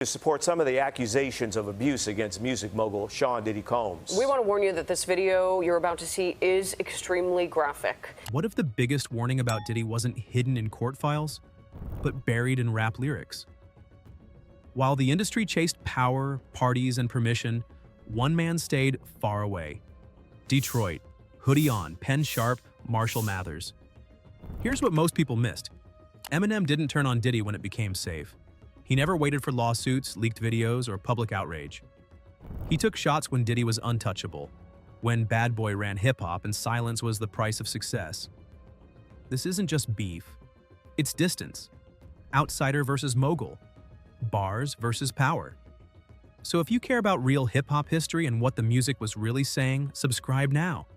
To support some of the accusations of abuse against music mogul Sean Diddy Combs. We want to warn you that this video you're about to see is extremely graphic. What if the biggest warning about Diddy wasn't hidden in court files, but buried in rap lyrics? While the industry chased power, parties, and permission, one man stayed far away. Detroit, hoodie on, pen sharp, Marshall Mathers. Here's what most people missed. Eminem didn't turn on Diddy when it became safe. He never waited for lawsuits, leaked videos, or public outrage. He took shots when Diddy was untouchable, when Bad Boy ran hip-hop and silence was the price of success. This isn't just beef. It's distance. Outsider versus mogul. Bars versus power. So if you care about real hip-hop history and what the music was really saying, subscribe now.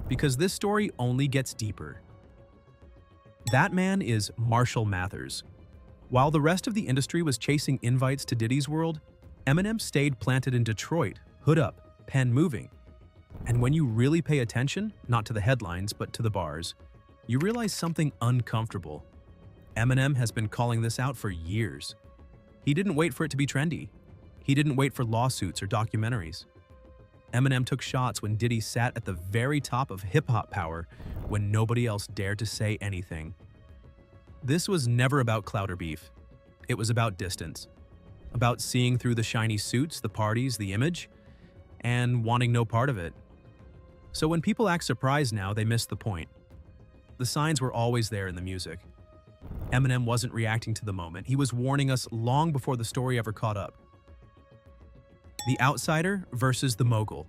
Because this story only gets deeper. That man is Marshall Mathers. While the rest of the industry was chasing invites to Diddy's world, Eminem stayed planted in Detroit, hood up, pen moving. And when you really pay attention, not to the headlines but to the bars, you realize something uncomfortable. Eminem has been calling this out for years. He didn't wait for it to be trendy. He didn't wait for lawsuits or documentaries. Eminem took shots when Diddy sat at the very top of hip-hop power when nobody else dared to say anything. This was never about clout or beef. It was about distance. About seeing through the shiny suits, the parties, the image, and wanting no part of it. So when people act surprised now, they miss the point. The signs were always there in the music. Eminem wasn't reacting to the moment. He was warning us long before the story ever caught up. The outsider versus the mogul.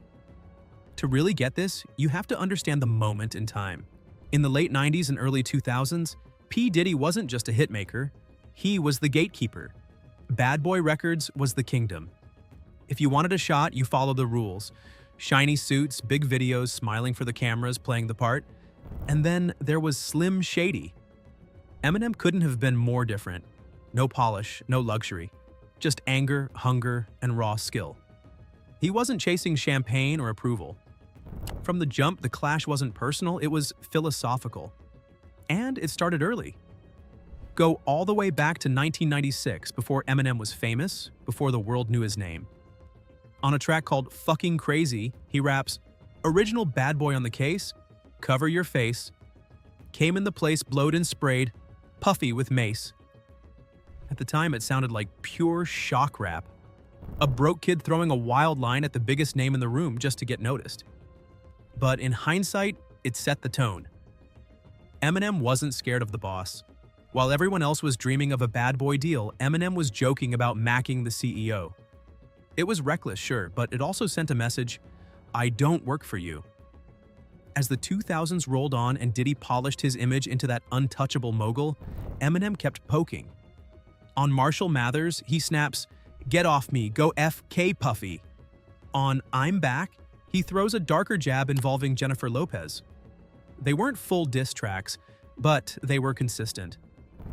To really get this, you have to understand the moment in time. In the late 90s and early 2000s, P. Diddy wasn't just a hitmaker, he was the gatekeeper. Bad Boy Records was the kingdom. If you wanted a shot, you followed the rules. Shiny suits, big videos, smiling for the cameras, playing the part. And then there was Slim Shady. Eminem couldn't have been more different. No polish, no luxury. Just anger, hunger, and raw skill. He wasn't chasing champagne or approval. From the jump, the clash wasn't personal, it was philosophical. And it started early. Go all the way back to 1996, before Eminem was famous, before the world knew his name. On a track called Fucking Crazy, he raps, "Original bad boy on the case, cover your face, came in the place blowed and sprayed, puffy with mace." At the time, it sounded like pure shock rap. A broke kid throwing a wild line at the biggest name in the room just to get noticed. But in hindsight, it set the tone. Eminem wasn't scared of the boss. While everyone else was dreaming of a bad boy deal, Eminem was joking about macking the CEO. It was reckless, sure, but it also sent a message, I don't work for you. As the 2000s rolled on and Diddy polished his image into that untouchable mogul, Eminem kept poking. On Marshall Mathers, he snaps, "Get off me, go F.K. Puffy." On I'm Back, he throws a darker jab involving Jennifer Lopez. They weren't full diss tracks, but they were consistent.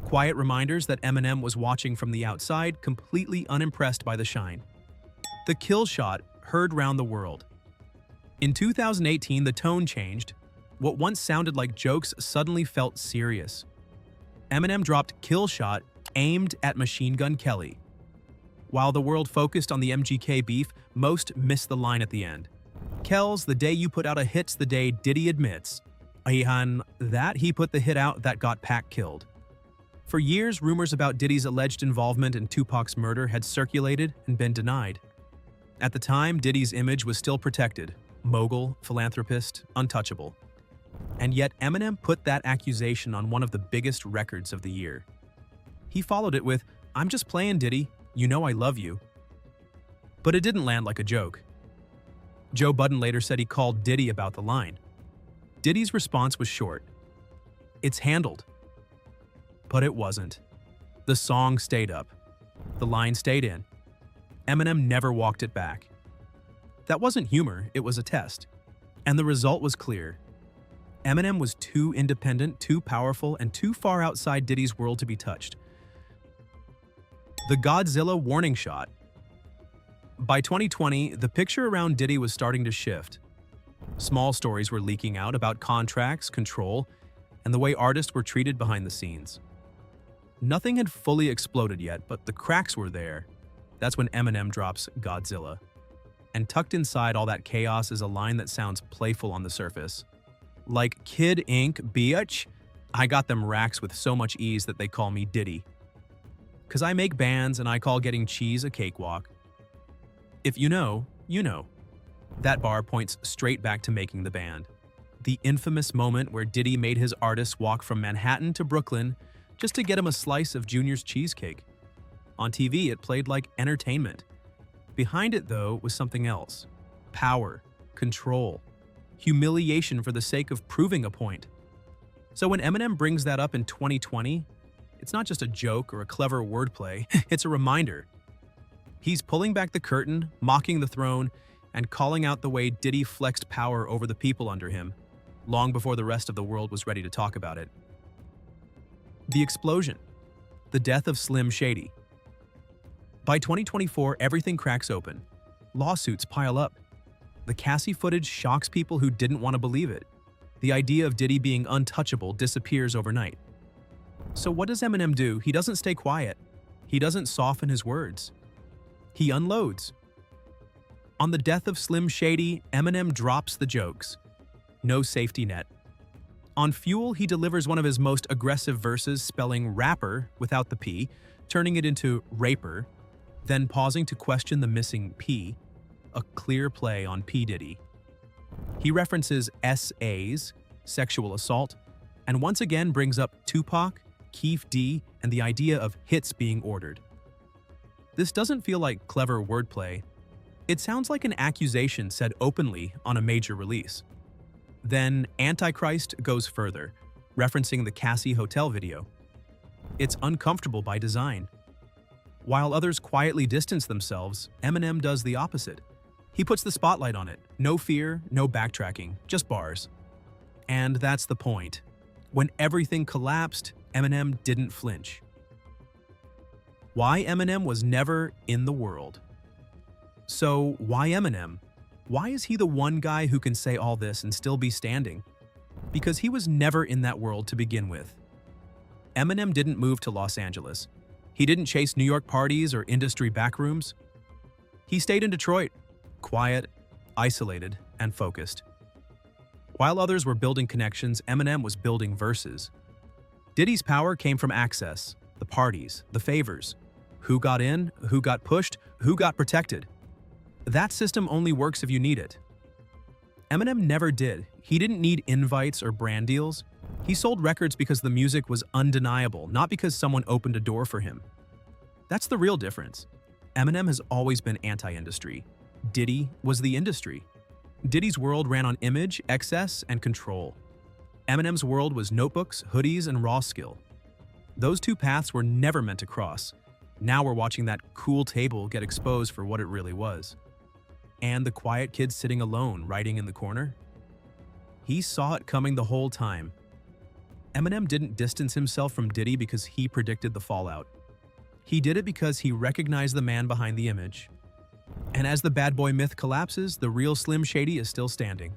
Quiet reminders that Eminem was watching from the outside, completely unimpressed by the shine. The kill shot heard round the world. In 2018, the tone changed. What once sounded like jokes suddenly felt serious. Eminem dropped Kill Shot, aimed at Machine Gun Kelly. While the world focused on the MGK beef, most missed the line at the end. Kells, the day you put out a hit's the day Diddy admits. Ahan, that he put the hit out that got Pac killed. For years, rumors about Diddy's alleged involvement in Tupac's murder had circulated and been denied. At the time, Diddy's image was still protected. Mogul, philanthropist, untouchable. And yet Eminem put that accusation on one of the biggest records of the year. He followed it with, "I'm just playing, Diddy. You know I love you." But it didn't land like a joke. Joe Budden later said he called Diddy about the line. Diddy's response was short. "It's handled." But it wasn't. The song stayed up. The line stayed in. Eminem never walked it back. That wasn't humor, it was a test. And the result was clear. Eminem was too independent, too powerful, and too far outside Diddy's world to be touched. The Godzilla warning shot. By 2020, the picture around Diddy was starting to shift. Small stories were leaking out about contracts, control, and the way artists were treated behind the scenes. Nothing had fully exploded yet, but the cracks were there. That's when Eminem drops Godzilla. And tucked inside all that chaos is a line that sounds playful on the surface. Like Kid Ink, bitch, I got them racks with so much ease that they call me Diddy. 'Cause I make bands and I call getting cheese a cakewalk. If you know, you know. That bar points straight back to making the band. The infamous moment where Diddy made his artists walk from Manhattan to Brooklyn just to get him a slice of Junior's cheesecake. On TV, it played like entertainment. Behind it, though, was something else. Power, control, humiliation for the sake of proving a point. So when Eminem brings that up in 2020, it's not just a joke or a clever wordplay, it's a reminder. He's pulling back the curtain, mocking the throne, and calling out the way Diddy flexed power over the people under him, long before the rest of the world was ready to talk about it. The explosion. The death of Slim Shady. By 2024, everything cracks open. Lawsuits pile up. The Cassie footage shocks people who didn't want to believe it. The idea of Diddy being untouchable disappears overnight. So what does Eminem do? He doesn't stay quiet. He doesn't soften his words. He unloads. On the death of Slim Shady, Eminem drops the jokes. No safety net. On Fuel, he delivers one of his most aggressive verses, spelling rapper without the P, turning it into raper, then pausing to question the missing P, a clear play on P. Diddy. He references SAs, sexual assault, and once again brings up Tupac, Keef D, and the idea of hits being ordered. This doesn't feel like clever wordplay. It sounds like an accusation said openly on a major release. Then Antichrist goes further, referencing the Cassie Hotel video. It's uncomfortable by design. While others quietly distance themselves, Eminem does the opposite. He puts the spotlight on it. No fear, no backtracking, just bars. And that's the point. When everything collapsed, Eminem didn't flinch. Why Eminem was never in the world. So why Eminem? Why is he the one guy who can say all this and still be standing? Because he was never in that world to begin with. Eminem didn't move to Los Angeles. He didn't chase New York parties or industry backrooms. He stayed in Detroit, quiet, isolated, and focused. While others were building connections, Eminem was building verses. Diddy's power came from access, the parties, the favors. Who got in, who got pushed, who got protected. That system only works if you need it. Eminem never did. He didn't need invites or brand deals. He sold records because the music was undeniable, not because someone opened a door for him. That's the real difference. Eminem has always been anti-industry. Diddy was the industry. Diddy's world ran on image, excess, and control. Eminem's world was notebooks, hoodies, and raw skill. Those two paths were never meant to cross. Now we're watching that cool table get exposed for what it really was. And the quiet kid sitting alone, writing in the corner? He saw it coming the whole time. Eminem didn't distance himself from Diddy because he predicted the fallout. He did it because he recognized the man behind the image. And as the bad boy myth collapses, the real Slim Shady is still standing.